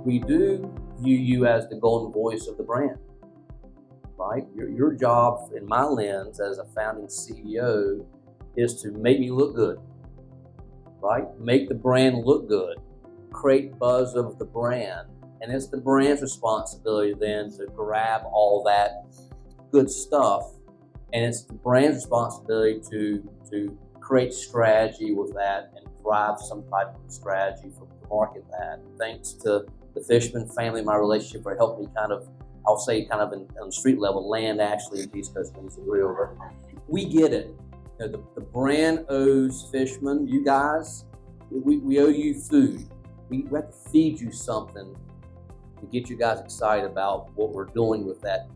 we do view you as the golden voice of the brand, right? Your job, in my lens as a founding CEO, is to make me look good, right? Make the brand look good, create buzz of the brand. And it's the brand's responsibility then to grab all that good stuff. And it's the brand's responsibility to create strategy with that and drive some type of strategy to market that. Thanks to the Fishman family, my relationship, for helping me kind of, I'll say kind of on the street level, land actually in East Coast Wings and Grill. But we get it. You know, the brand owes Fishman, you guys, we owe you food. We have to feed you something to get you guys excited about what we're doing with that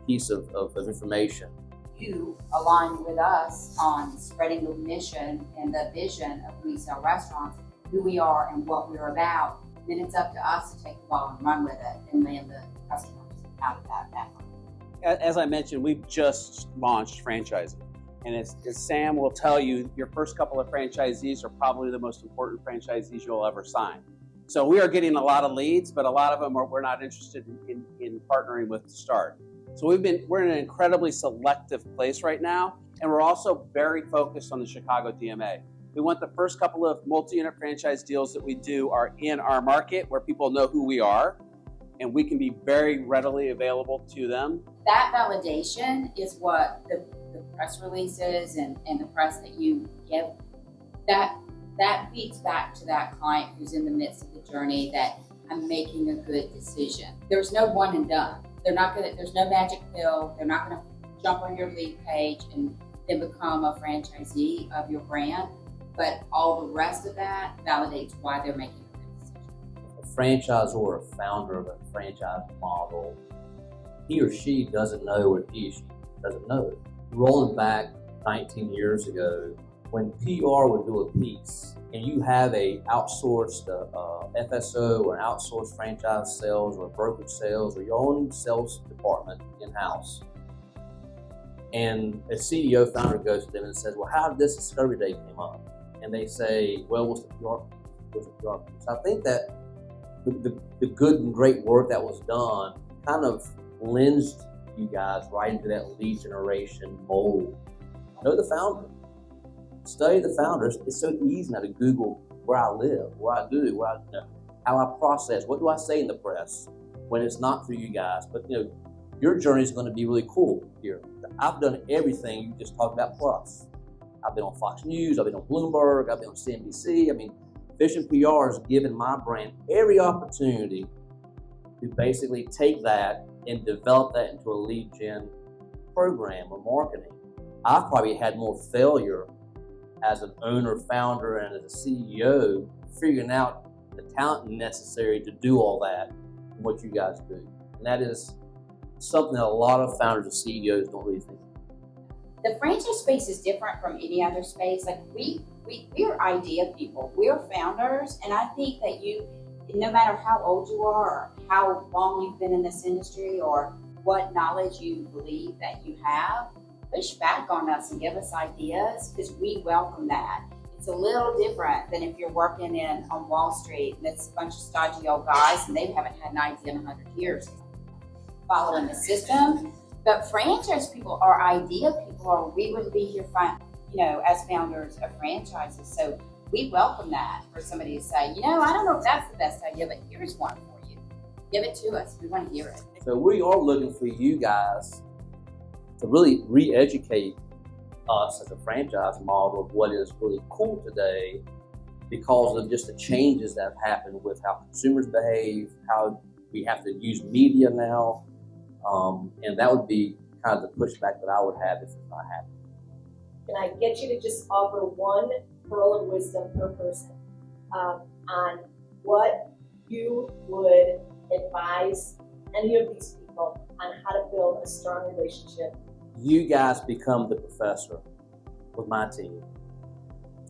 piece of information. You align with us on spreading the mission and the vision of We Sell Restaurants, who we are and what we're about. Then it's up to us to take the ball and run with it and land the customers out of that effort. As I mentioned, we've just launched franchising. And as Sam will tell you, your first couple of franchisees are probably the most important franchisees you'll ever sign. So we are getting a lot of leads, but a lot of them we're not interested in partnering with to start. So we're in an incredibly selective place right now, and we're also very focused on the Chicago DMA. We want the first couple of multi-unit franchise deals that we do are in our market where people know who we are, and we can be very readily available to them. That validation is what the press releases and the press that you give, that feeds back to that client who's in the midst of the journey that I'm making a good decision. There's no one and done. There's no magic pill. They're not gonna jump on your lead page and then become a franchisee of your brand. But all the rest of that validates why they're making a good decision. A franchisor or a founder of a franchise model, he or she doesn't know what he or she doesn't know. Rolling back 19 years ago, when PR would do a piece and you have a outsourced FSO or an outsourced franchise sales or brokerage sales or your own sales department in-house, and a CEO founder goes to them and says, well, how did this discovery day come up? And they say, well, what's the PR piece? So I think that the good and great work that was done kind of lends you guys right into that lead generation mold. Know the founder. Study the founders. It's so easy now to Google where I live, what I do, how I process, what do I say in the press when it's not through you guys. But your journey is going to be really cool here. I've done everything you just talked about plus. I've been on Fox News, I've been on Bloomberg, I've been on CNBC. I mean, Fishman PR has given my brand every opportunity to basically take that and develop that into a lead gen program or marketing. I've probably had more failure as an owner, founder, and as a CEO, figuring out the talent necessary to do all that and what you guys do. And that is something that a lot of founders and CEOs don't really think. The franchise space is different from any other space. Like we're idea people. We're founders, and I think that no matter how old you are or how long you've been in this industry or what knowledge you believe that you have, push back on us and give us ideas because we welcome that. It's a little different than if you're working on Wall Street and it's a bunch of stodgy old guys and they haven't had an idea in 100 years following the system. But franchise people are idea people, or we wouldn't be here as founders of franchises. So we welcome that for somebody to say, I don't know if that's the best idea, but here's one for you. Give it to us. We want to hear it. So we are looking for you guys to really re-educate us as a franchise model of what is really cool today because of just the changes that have happened with how consumers behave, how we have to use media now. And that would be kind of the pushback that I would have if it's not happening. Can I get you to just offer one pearl of wisdom per person on what you would advise any of these people on how to build a strong relationship? You guys become the professor with my team.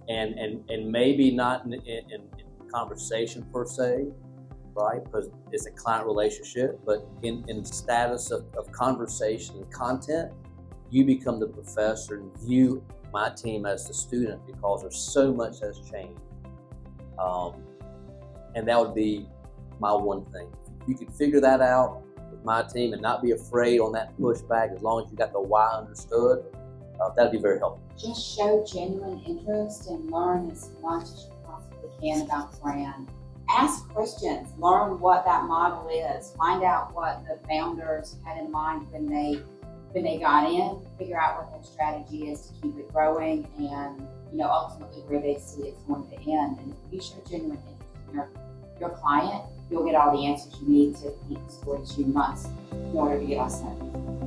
And maybe not in conversation per se, right? Because it's a client relationship, but in status of conversation and content, you become the professor and view my team as the student because there's so much that's changed. And that would be my one thing. If you can figure that out with my team and not be afraid on that pushback, as long as you got the why understood, that'd be very helpful. Just show genuine interest and learn as much as you possibly can about the brand. Ask questions, learn what that model is, find out what the founders had in mind when they got in, figure out what their strategy is to keep it growing, and ultimately where they see it's going to end. And if you show genuine interest in your client, you'll get all the answers you need to paint the stories you must in order to get us noticed.